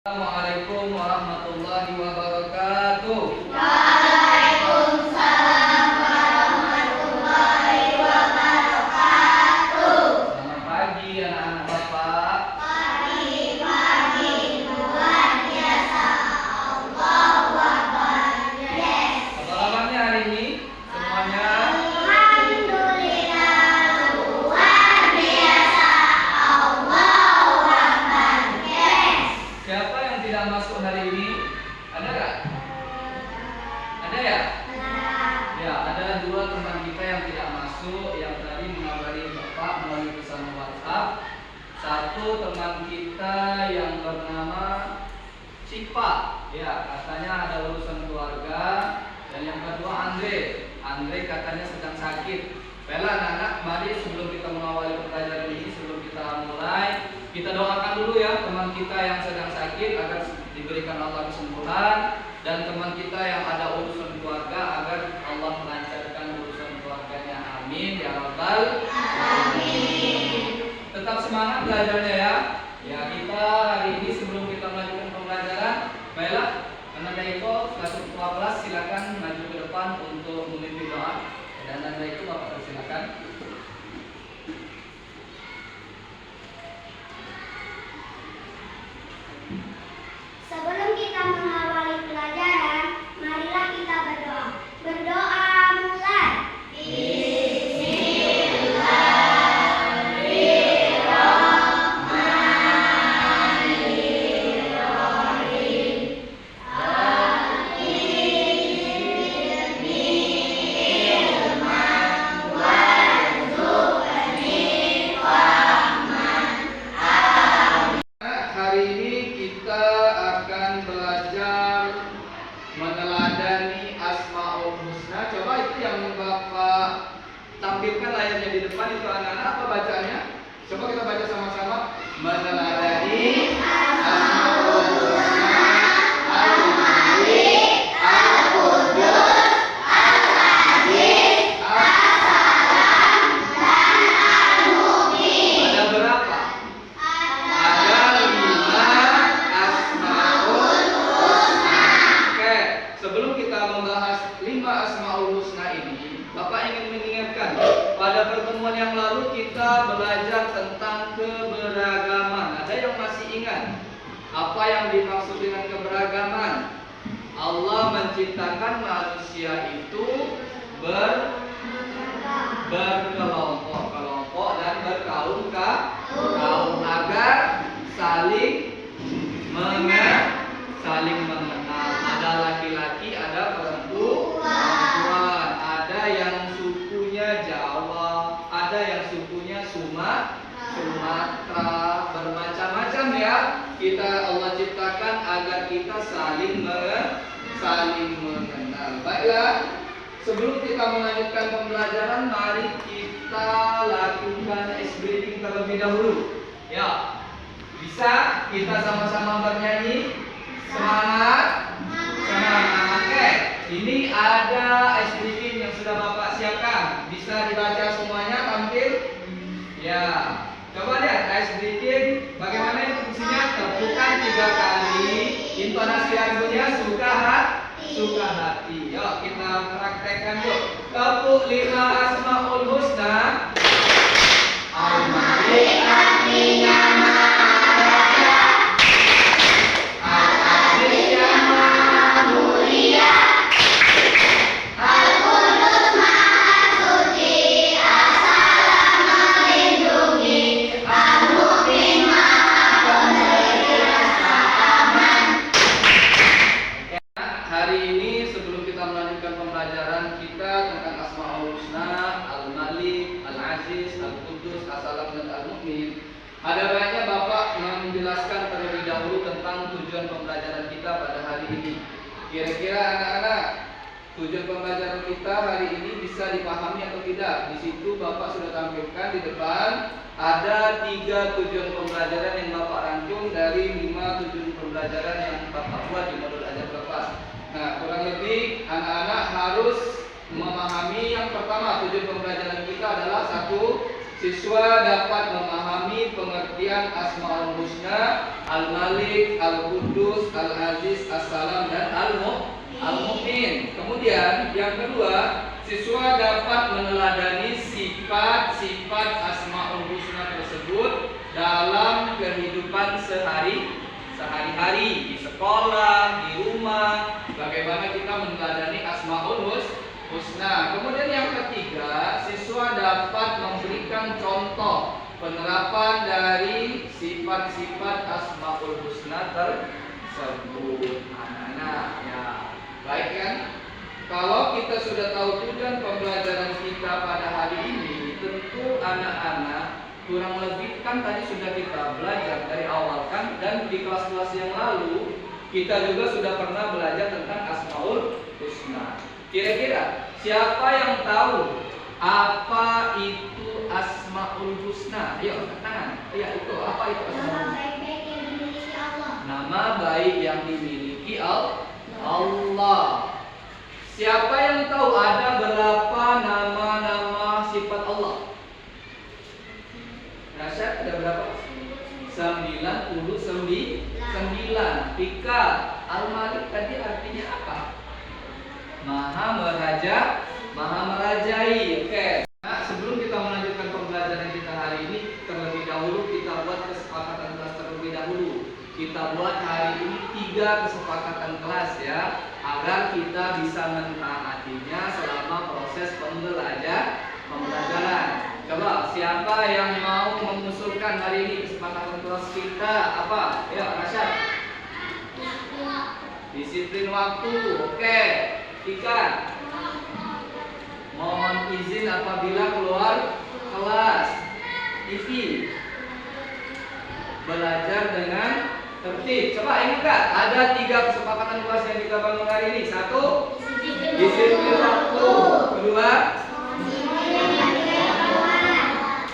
Assalamualaikum warahmatullahi wabarakatuh. Waalaikumsalam warahmatullahi wabarakatuh. Selamat pagi anak-anak Bapak. Pagi-pagi luar biasa. Allahu Akbar. Yes. Apa kabarnya hari ini semuanya? Alhamdulillah luar biasa. Allahu Akbar. Yes. Siapa yang tidak masuk hari ini? Ada nggak? Ada ya? Ya, ada dua teman kita yang tidak masuk, yang tadi mengabari Bapak melalui pesan WhatsApp. Satu teman kita yang bernama Cipa, ya katanya ada urusan keluarga. Dan yang kedua Andre katanya sedang sakit. Baiklah anak-anak, mari sebelum kita mengawali pelajaran ini, sebelum kita mulai, kita doakan dulu ya teman kita yang sedang sakit agar diberikan Allah kesembuhan, dan teman kita yang ada urusan keluarga agar Allah melancarkan urusan keluarganya. Amin ya rabbal alamin. Tetap semangat belajarnya ya. Ya, kita hari ini sebelum kita melanjutkan pembelajaran, baiklah Anda itu masuk ketua kelas, silakan maju ke depan untuk memimpin doa. Dan Anda itu Bapak persilakan. Sebelum kita mengawali pelajaran, marilah kita berdoa. Berdoa mulai. Hari ini kita akan belajar meneladani Asmaul Husna. Coba itu yang Bapak tampilkan layarnya di depan itu anak-anak, apa bacaannya? Coba kita baca sama-sama. Meneladani Asmaul Husna Al-Malik, Al-Qudus, Al-Aziz, Al-Salam, dan Al-Mu'min. Ada berapa? Ada 5 Asmaul Husna. Oke, sebelum kita membahas 5 Asmaul Husna ini, Bapak ingin mengingatkan, pada pertemuan yang lalu kita belajar tentang keberagaman. Ada yang masih ingat apa yang dimaksud dengan keberagaman? Allah menciptakan manusia itu berkelompok-kelompok dan berkaum agar saling mengenal. Ada laki-laki, ada perempuan, ada yang sukunya Jawa, ada yang sukunya Sumatera, bermacam-macam ya. Allah ciptakan agar kita saling mengenal. Baiklah, sebelum kita melanjutkan pembelajaran, mari kita lakukan ice breathing terlebih dahulu. Ya, bisa kita sama-sama bernyanyi? Semangat, semangat. Oke, ini ada ice breathing yang sudah Bapak siapkan. Bisa dibaca semuanya, tampil. Ya, coba lihat ice breathing. Bagaimana fungsinya? Tepukan 3 kali. Intonasi lagunya suka hati. Yuk kita praktekkan yuk. Tepuk 5 Asmaul Husna. Al-Malik artinya Maha, Al-Aziz yang Maha Mulia, Al-Qudus Maha Suci, As-Salam melindungi, Al-Mu'min Maha pemberi rasa aman. Hari ini sebelum kita melanjutkan pembelajaran kita tentang Asmaul Husna, Al-Malik, Al-Aziz, Al-Qudus, As-Salam dan Al-Mu'min, ada baiknya Bapak menjelaskan terlebih dahulu tentang tujuan pembelajaran kita pada hari ini. Kira-kira anak-anak, tujuan pembelajaran kita hari ini bisa dipahami atau tidak? Di situ Bapak sudah tampilkan di depan ada 3 tujuan pembelajaran yang Bapak rangkum dari 5 tujuan pembelajaran yang Bapak buat di modul ajar kelas. Nah, kurang lebih anak-anak harus memahami yang pertama, tujuan pembelajaran kita adalah 1, siswa dapat memahami pengertian Asmaul Husna, Al-Malik, Al-Qudus, Al-Aziz, As-Salam, dan Al-Mu'min. Kemudian yang kedua, siswa dapat meneladani sifat-sifat Asmaul Husna tersebut dalam kehidupan sehari-hari, di sekolah, di rumah. Bagaimana kita meneladani Asmaul Husna. Kemudian yang ketiga, siswa dapat memberikan contoh penerapan dari sifat-sifat Asmaul Husna tersebut. Anak-anak, ya, baik kan? Kalau kita sudah tahu tujuan pembelajaran kita pada hari ini, tentu anak-anak kurang lebih kan tadi sudah kita belajar dari awal kan, dan di kelas-kelas yang lalu kita juga sudah pernah belajar tentang Asmaul Husna. Kira-kira siapa yang tahu apa itu Asmaul Husna? Ayo angkat tangan. Iya, itu apa itu Asmaul Husna? Nama baik yang dimiliki Allah. Siapa yang tahu ada berapa nama-nama sifat Allah? Rasyad, ada berapa? 99. Pika, Al-Malik tadi artinya apa? Maha merajai. Oke. Nah, sebelum kita melanjutkan pembelajaran kita hari ini, terlebih dahulu kita buat kesepakatan kelas terlebih dahulu. Kita buat hari ini 3 kesepakatan kelas ya, agar kita bisa mentaatinya selama proses pembelajaran. Coba siapa yang mau mengusulkan hari ini kesepakatan kelas kita apa? Ya, Rasyad. Disiplin waktu. Oke. Tika, mohon izin apabila keluar kelas. Ivi, belajar dengan tertib. Coba ingat gak? Ada 3 kesepakatan kelas yang kita bangun hari ini. 1, disiplin waktu. Kedua,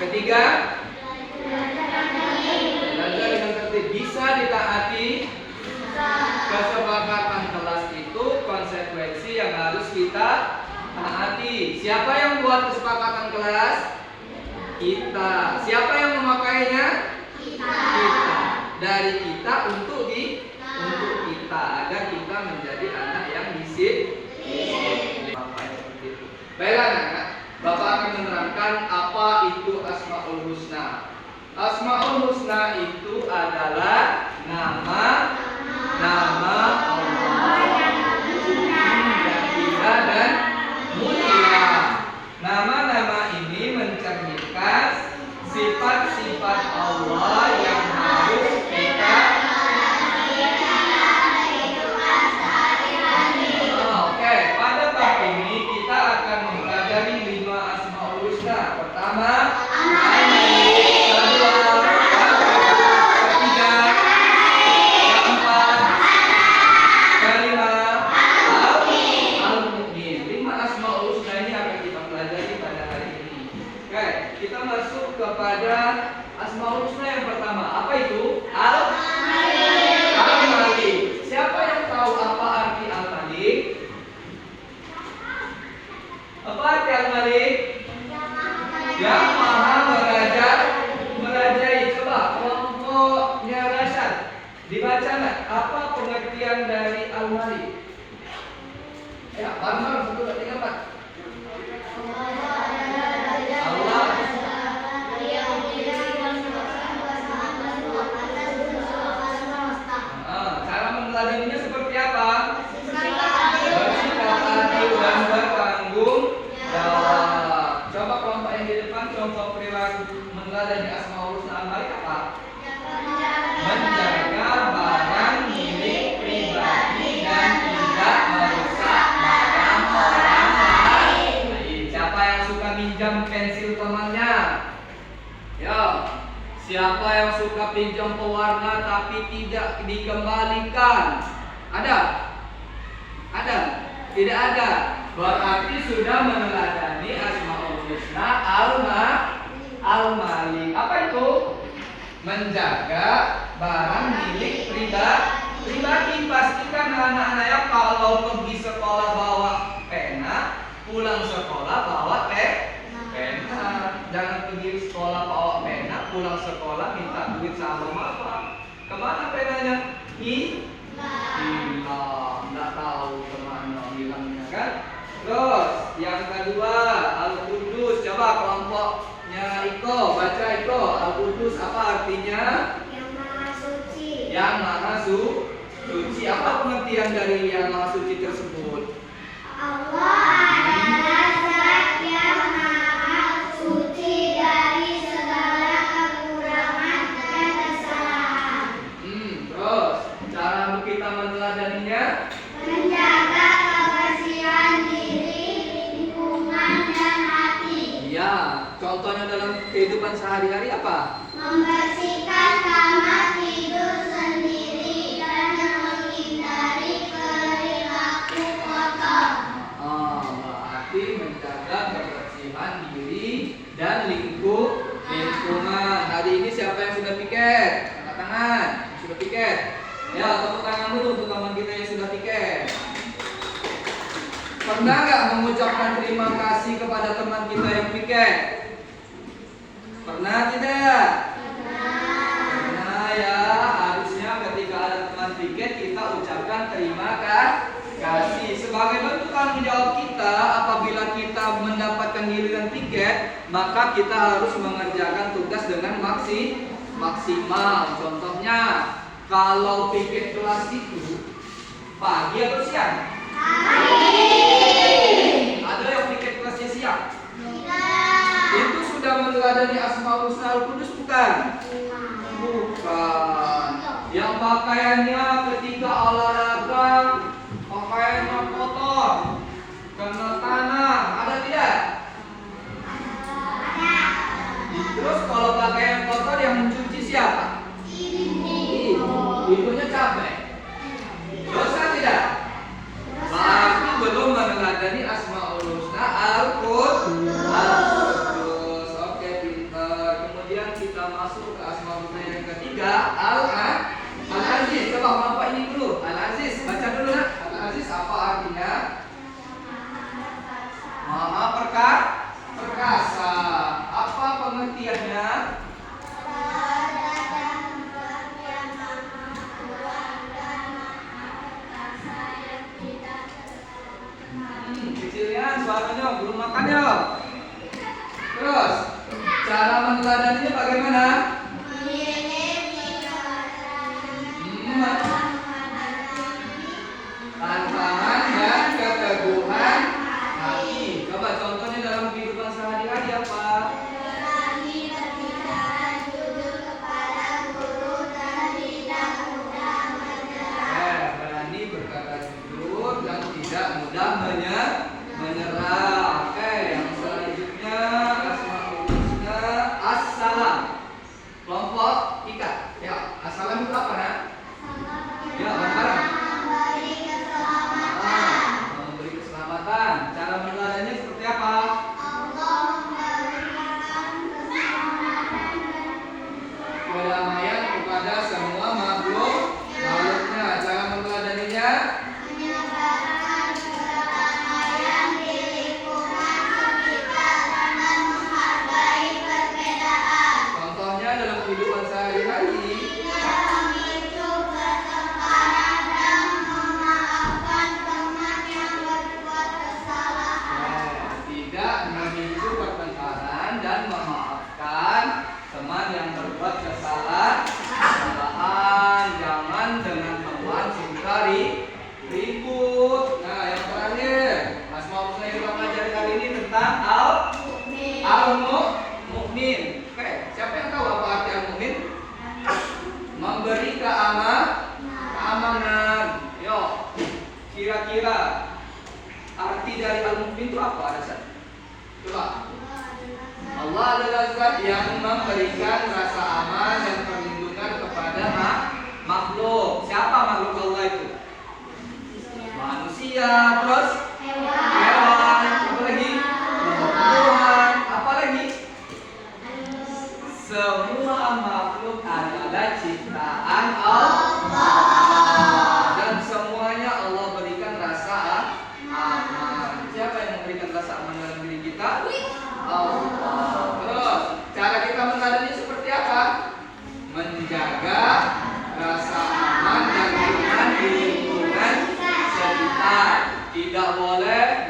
ketiga, belajar dengan tertib. Bisa ditaati. Kesepakatan kelas itu konsekuensi yang harus kita taati. Siapa yang buat kesepakatan kelas? Kita. Siapa yang memakainya? Kita. Dari kita untuk kita, agar kita menjadi anak yang disiplin. Baiklah anak-anak, Bapak akan menerangkan apa itu Asmaul Husna. Asmaul Husna itu adalah nama Allah yang indah dan mulia. Nama-nama ini mencerminkan sifat-sifat Allah yang harus kita. Oke, pada bab ini kita akan mempelajari 5 Asmaul Husna. Pertama, kepada Asmaul Husna yang pertama. Apa itu? Al-Malik. Siapa yang tahu apa arti Al-Malik? Apa arti Al-Malik? Yang maha merajai. Coba kelompoknya Rasyad, dibaca nggak? Apa pengertian dari Al-Malik? Ya, bareng-bareng 1, 2, 3, 4. Meneladaninya seperti apa? Bersikap adil dan bertanggung jawab. Coba kelompok yang di depan, contoh perilaku meneladani Asmaul Husna Al-Malik apa? Menjaga barang milik pribadi dan tidak merusak barang orang lain. Siapa yang suka minjam pensil temannya? Ya. Siapa yang suka pinjam pewarna tapi tidak dikembalikan? Ada? Ada? Tidak ada. Berarti sudah meneladani Asmaul Husna Al-Malik. Apa itu? Menjaga barang milik pribadi. Pastikan anak-anaknya kalau pergi sekolah bawa pena, pulang sekolah bawa pena. Jangan pergi sekolah bawa pena, pulang sekolah minta Kemana penanya? Hilang. Nggak tahu kemana hilangnya kan? Terus yang kedua Al-Qudus. Coba kelompoknya Iko baca Iko. Al-Qudus apa artinya? Yang Maha Suci. Yang Maha Suci. Apa pengertian dari yang Maha Suci tersebut? Allah adalah zat yang maha suci dari segala kekurangan dan kesalahan. Terus cara kita meneladaninya? Menjaga kebersihan diri, lingkungan, dan hati. Iya, contohnya dalam kehidupan sehari-hari apa? Membersihkan kamar tidur sendiri dan menghindari perilaku kotor. Berarti menjaga kebersihan diri dan lingkungan. Hari ini siapa yang sudah piket? Angkat tangan. Yang sudah piket. Ya, tepuk tangan dulu untuk teman kita yang sudah piket. Pernah nggak mengucapkan terima kasih kepada teman kita yang piket? Pernah tidak? Pernah ya. Harusnya ketika ada teman piket kita ucapkan terima kasih. Sebagai bentuk tanggung jawab kita apabila kita mendapatkan giliran piket, maka kita harus mengerjakan tugas dengan maksimal. Contohnya, kalau piket kelas itu pagi atau siang? Ada yang piket kelasnya siang? Itu sudah meneladani Asmaul Husna Al-Qudus bukan? Bukan. Yang pakaiannya ketika olahraga pakaiannya kotor, kena tanah, ada tidak? Terus kalau pakaian kotor yang mencuci siapa? Ibunya capek. Dosa tidak? Berarti belum meneladani Asmaul Husna Al-Qudus. Oke, pintar. Kemudian kita masuk ke Asmaul Husna yang ketiga, Al-Aziz. Coba Bapak ini dulu. Al-Aziz, baca dulu nak. Al-Aziz apa artinya? Maha perkasa. Apa pengertiannya? Kecilnya suaranya belum makan ya. Terus cara meneladaninya bagaimana? Tantangan dan keteguhan hati. Coba contohnya dalam kehidupan sehari-hari apa? Berani berbicara jujur kepada guru dan tidak mudah menyerah. Berani berkata jujur dan tidak mudah menyerah. Oke, yang selanjutnya Asmaul Husna As-Salam. Kelompok Ika. Ya, As-Salam itu apa nak? Ya, bareng-bareng. Memberi keselamatan. Cara meneladaninya seperti apa? Kedamaian kepada semua makhluknya. Cara meneladaninya? Menyebarkan kedamaian di lingkungan sekitar dengan menghargai perbedaan. Contohnya dalam kehidupan sehari-hari. Memicu pertengkaran dan memaafkan teman yang berbuat kesalahan. Tidak memicu pertengkaran dan memaafkan teman yang berbuat kesalahan. Jangan dengan teman suka ribut. Nah, yang terakhir, Asmaul Husna yang kita pelajari kali ini tentang Al-Mu'min. Oke, siapa yang tahu apa arti Al-Mu'min? Memberi keamanan. Yo, kira-kira arti dari Al-Mu'min itu apa? Ada satu. Coba. Allah adalah zat yang memberikan rasa aman dan perlindungan kepada makhluk. Siapa makhluk Allah itu? Manusia, terus hewan, apa lagi? Tumbuhan, apa lagi? Semua makhluk adalah ciptaan Allah. Dan semuanya Allah berikan rasa aman. Siapa yang memberikan rasa aman dalam diri kita? Allah. Terus cara kita meneladani seperti apa? Menjaga Tidak boleh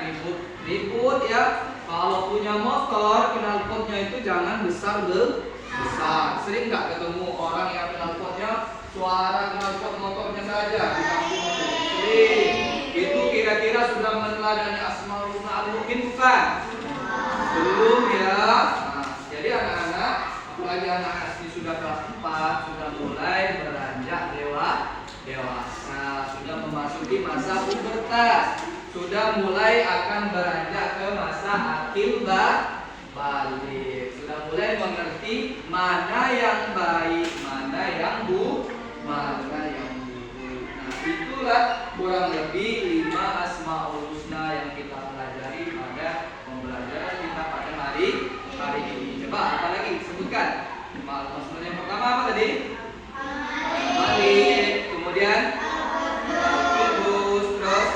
ribut ya. Kalau punya motor, knalpotnya itu jangan besar. Sering nggak ketemu orang yang knalpotnya suara knalpot motornya saja di kampung itu? Sering. Itu kira-kira sudah meneladani Asmaul Husna Al-Mu'min bukan? Belum ya. Nah, jadi anak-anak, apalagi anak-anak sudah kelas 4 sudah mulai beranjak dewasa, sudah memasuki masa pubertas, sudah mulai akan beranjak ke masa akil balik, sudah mulai mengerti mana yang baik, mana yang buruk. Nah, itulah kurang lebih 5 Asmaul Husna yang kita pelajari pada pembelajaran kita pada hari ini. Coba apa lagi sebutkan? Asmaul yang pertama apa tadi? Malik, kemudian Al-Qudus, terus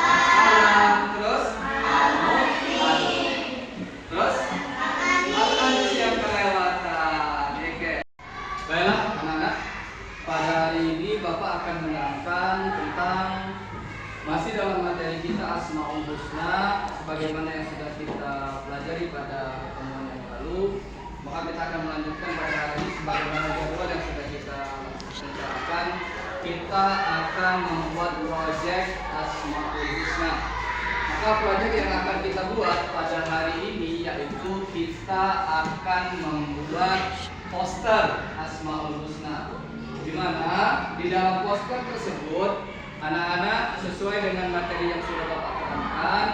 Salam, terus Al-Mu'min, terus Al-Aziz yang kelewatan. Oke. Baiklah anak-anak, pada hari ini Bapak akan menerangkan tentang masih dalam materi kita Asmaul Husna sebagaimana yang sudah kita pelajari pada pertemuan yang lalu. Maka kita akan melanjutkan pada hari ini sebagaimana jadwal yang sudah kita rencanakan. Kita akan membuat proyek Asmaul Husna. Maka proyek yang akan kita buat pada hari ini yaitu kita akan membuat poster Asmaul Husna. Di mana di dalam poster tersebut anak-anak sesuai dengan materi yang sudah Bapak terangkan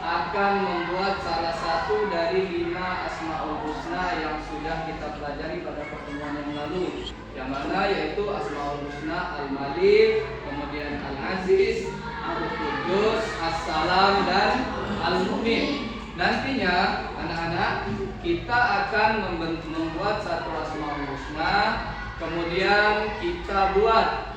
akan membuat salah satu dari 5 Asmaul Husna yang sudah kita pelajari pada pertemuan yang lalu, yang mana yaitu Asmaul Husna Al-Malik, kemudian Al-Aziz, Al-Qudus, As-Salam, dan Al-Mu'min. Nantinya anak-anak kita akan membuat satu Asmaul Husna, kemudian kita buat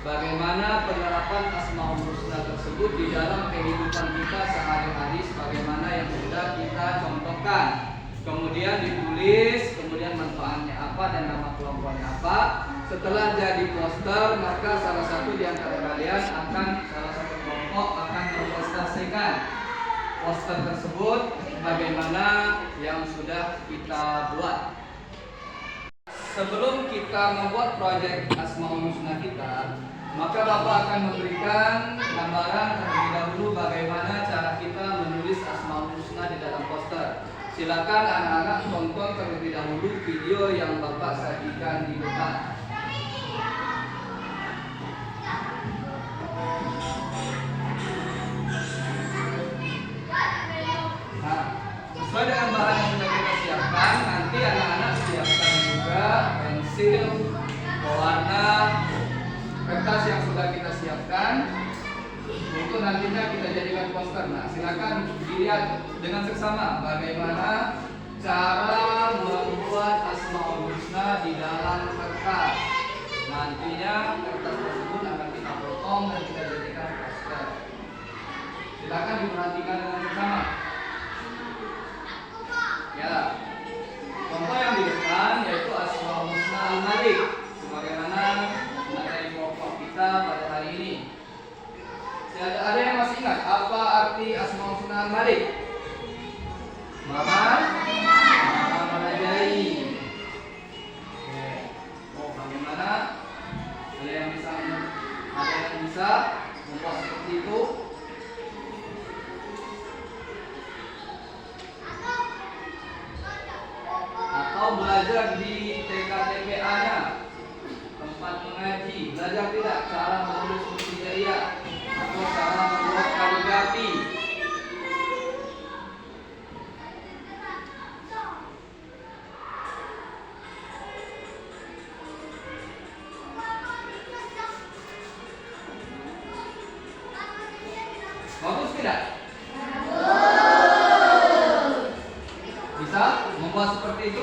bagaimana penerapan Asmaul Husna tersebut di dalam kehidupan kita sehari-hari sebagaimana yang sudah kita contohkan. Kemudian ditulis, kemudian manfaatnya apa dan nama kelompoknya apa. Setelah jadi poster, maka salah satu di antara kalian salah satu kelompok akan mempresentasikan poster tersebut bagaimana yang sudah kita buat. Sebelum kita membuat proyek Asmaul Husna kita, maka Bapak akan memberikan gambaran terlebih dahulu bagaimana cara kita menulis Asmaul Husna di dalam poster. Silakan anak-anak tonton terlebih dahulu video yang Bapak sajikan di depan. Nah, sesuai dengan bahan yang sudah kita siapkan, nanti anak-anak siapkan juga pensil, pewarna, kertas yang sudah kita siapkan untuk nantinya kita jadikan poster. Nah, silakan dilihat dengan seksama bagaimana cara membuat Asmaul Husna di dalam kertas. Nantinya kertas tersebut akan kita potong dan kita jadikan poster. Silakan diperhatikan dengan seksama. Ya, contoh yang di depan yaitu Asmaul Husna Al-Malik sebagaimana materi pokok kita pada hari ini. Ada yang masih ingat apa arti Asmaul Husna Al-Malik? Maha merajai. Oh, bagaimana? Ada yang bisa membuat seperti itu? Atau belajar di TKTPA-nya, tempat mengaji, belajar tidak cara menulis huruf hijaiyah atau cara membuat kaligrafi. Bagus tidak? Bisa membuat seperti itu?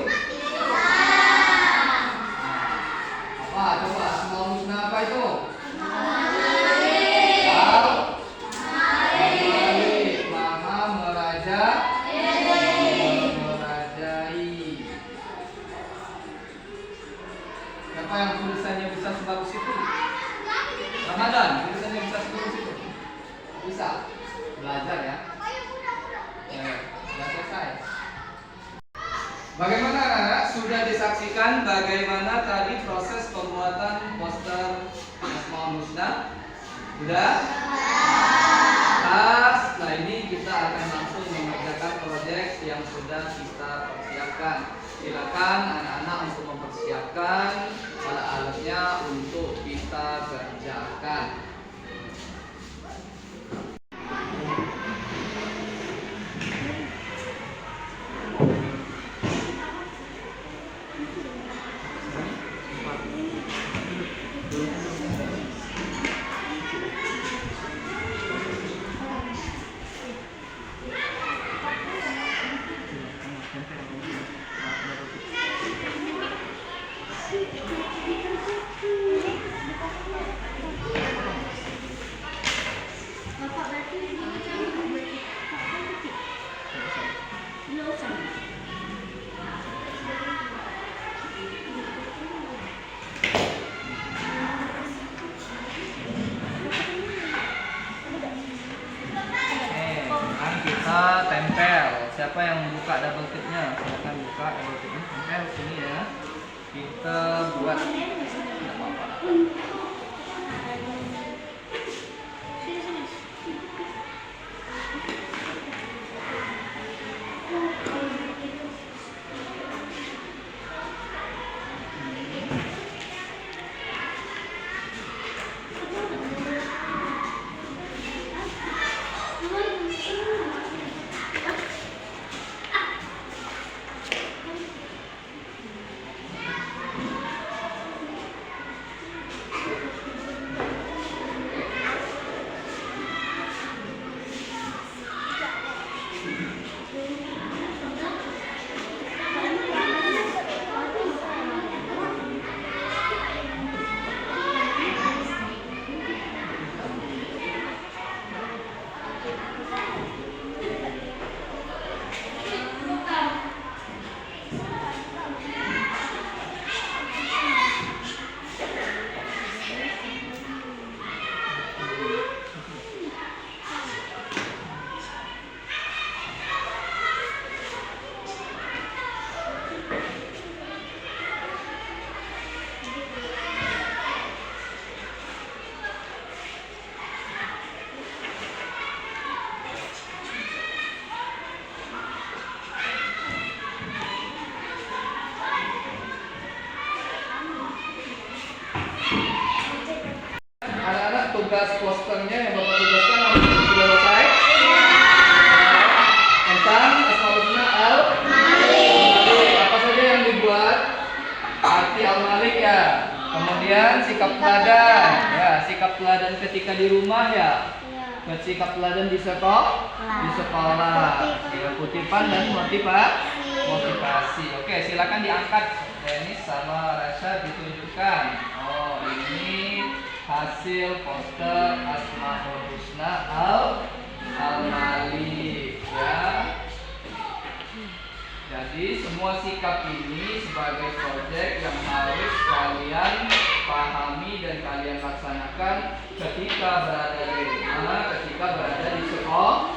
Apa? Coba Asmaul Husna apa itu? Al-Malik, Maha merajai. Siapa yang tulisannya bisa sebagus itu? Ramadan, tulisannya bisa sebagus itu? Bisa. belajar ya. Sudah selesai. Bagaimana anak-anak? Sudah disaksikan bagaimana tadi proses pembuatan poster Asmaul Husna? Sudah? Nah ini kita akan langsung mengerjakan proyek yang sudah kita persiapkan. Silakan anak-anak untuk mempersiapkan alat-alatnya untuk kita kerjakan. Kita tempel. Siapa yang buka double tip-nya? Silakan buka double tip-nya. Tempel sini ya. Kita buat. Tidak apa-apa. Anak-anak, tugas posternya yang Bapak tugaskan sudah selesai tentang Asmaul Husna Al-Malik. Apa saja yang dibuat? Arti Al-Malik ya. Kemudian sikap teladan ya, sikap teladan ketika di rumah ya. Sikap teladan di sekolah. Ya, kutipan dan motivasi. Oke, silakan diangkat. Denis sama Rasha ditunjukkan. Oh, ini hasil poster Asmaul Husna Al-Malik ya. Jadi semua sikap ini sebagai proyek yang harus kalian pahami dan kalian laksanakan ketika berada di rumah, ketika berada di sekolah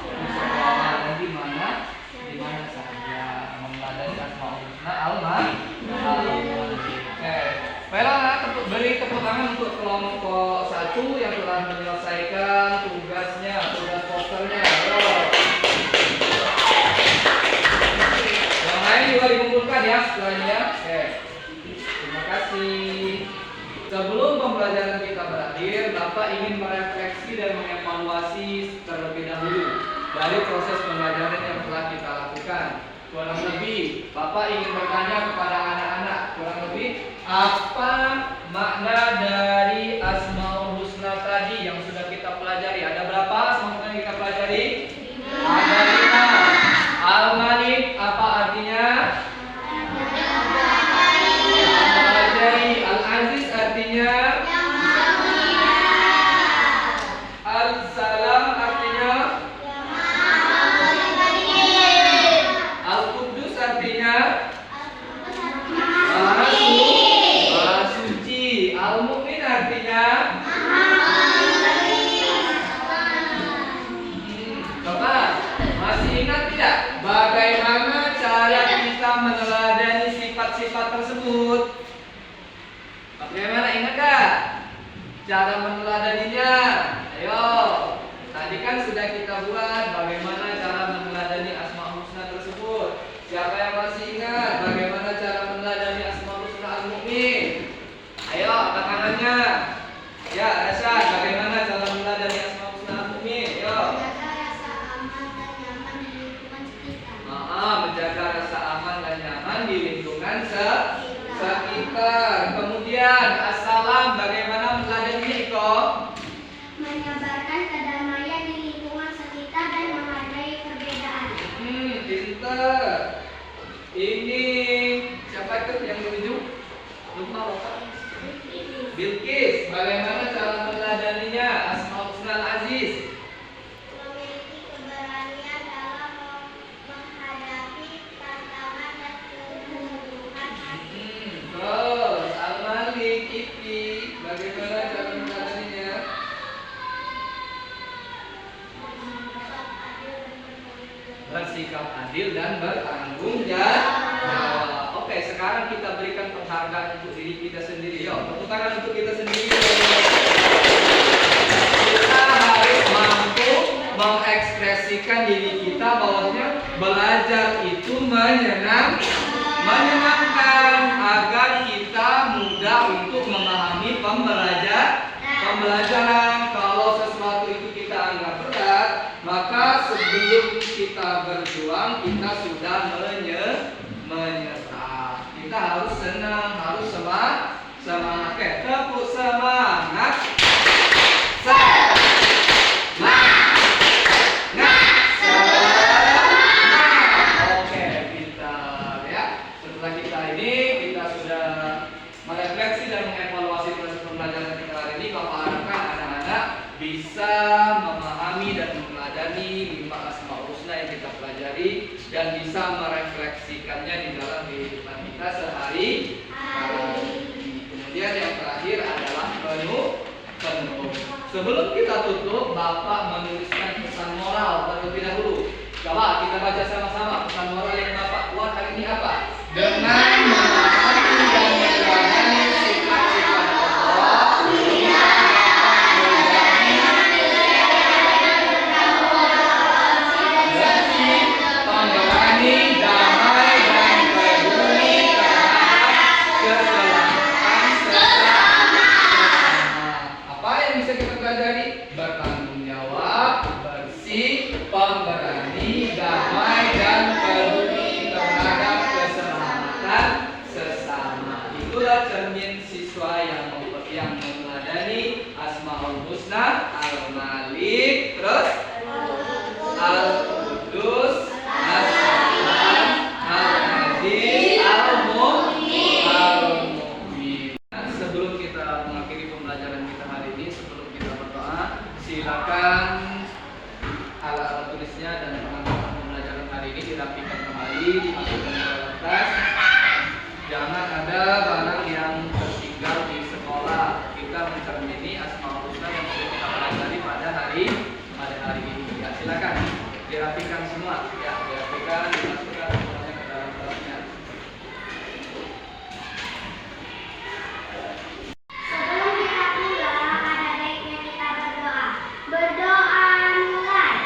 dan di mana saja meneladani Asmaul Husna Al-Malik. Oke, baiklah, beri tepuk tangan untuk kelompok 1 yang telah menyelesaikan tugas posternya. Yang lain juga dikumpulkan ya setelahnya. Oke, terima kasih. Sebelum pembelajaran kita berakhir, Bapak ingin merefleksi dan mengevaluasi terlebih dahulu dari proses pembelajaran yang telah kita lakukan. Kurang lebih, Bapak ingin bertanya kepada anak-anak, kurang lebih apa makna dari Asmaul Husna tadi yang sudah kita pelajari? Ada berapa Asmaul Husna yang kita pelajari? Ada 5. Al-Malik apa artinya? Pelajari. Al-Aziz artinya? Al-Salam artinya? Al-Qudus artinya? Maha suci. Al-Mu'min artinya? cara meneladaninya. Ayo, tadi kan sudah kita buat bagaimana cara meneladani Asmaul Husna tersebut. Siapa yang masih ingat bagaimana cara meneladani Asmaul Husna Al-Mu'min? Ayo, angkat tangannya. Ya, Rasyad, bagaimana cara meneladani Asmaul Husna Al-Mu'min? Yo. Menjaga rasa aman dan nyaman di lingkungan sekitar. Menjaga rasa aman dan nyaman di lingkungan sekitar. Kemudian assalam, bagaimana meneladaninya Iko? Menyebarkan kedamaian di lingkungan sekitar dan menghargai perbedaan. Pinter. Ini siapa itu yang menuju? Lupa lupa. Bilqis, bagaimana cara meneladaninya Asmaul Husna Al-Aziz? Memiliki keberanian dalam menghadapi tantangan dan kebutuhan hati. Terus Al-Malik, Ipi, bagaimana cara meneladaninya? Bersikap adil dan bertanggung jawab. Oke, sekarang kita berikan penghargaan untuk diri kita sendiri. Yuk, tepuk tangan untuk kita sendiri. Kita harus mampu mengekspresikan diri kita bahwasanya belajar itu menyenangkan agar kita mudah untuk memahami pembelajaran. Kalau sesuatu itu kita anggap berat, maka sebelum kita berjuang kita sudah menyerah. Kita harus senang, harus semangat. Oke, tepuk semangat. Oke, pintar ya. Setelah kita sudah merefleksi dan mengevaluasi proses pembelajaran kita hari ini. Bapak harapkan anak-anak bisa memahami dan meneladani 5 Asmaul Husna yang kita pelajari dan bisa merefleksikannya di dalam kehidupan kita sehari-hari. Kemudian yang terakhir adalah penutup. Sebelum kita tutup, Bapak menuliskan pesan moral terlebih dahulu. Coba kita baca sama-sama pesan moral yang Bapak buat hari ini apa? Dengan memahami dan meneladani sifat-sifat Allah, kita bersih, pemberani, damai, dan peduli terhadap keselamatan sesama. Apa yang bisa kita pelajari? Bertanggung jawab, bersih, pemberani, damai, dan peduli terhadap keselamatan sesama. Itulah cermin siswa yang meneladani Asmaul Husna, Al-Malik, terus Al-Qudus, As-Salam, Al-Aziz, Al-Mu'min. Sebelum kita mengakhiri pembelajaran kita hari ini, sebelum kita berdoa, silakan alat tulisnya dan perlengkapan pembelajaran hari ini dirapikan kembali, dimasukkan ke dalam tas. Jangan ada barang yang tertinggal di sekolah. Kita mencermini Asmaul Husna yang sudah kita pelajari pada hari ini. Ya, silakan dirapikan semua. Ya, dirapikan, dimasukkan semuanya ke dalam tasnya. Sebelum kita pulang, ada baiknya kita berdoa. Berdoa mulai.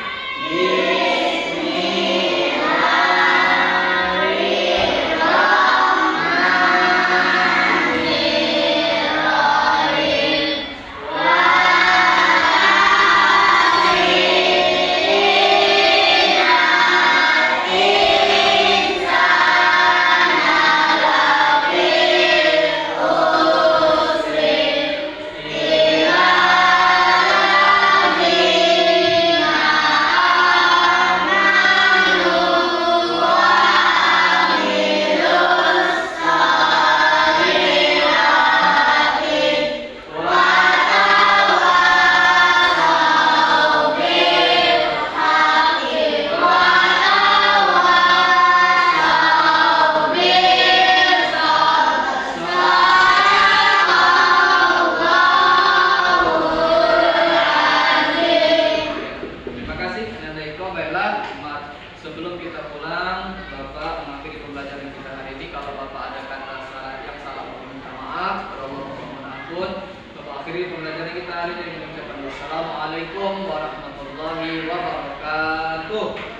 akhiri dengan ucapan wassalamualaikum warahmatullahi wabarakatuh.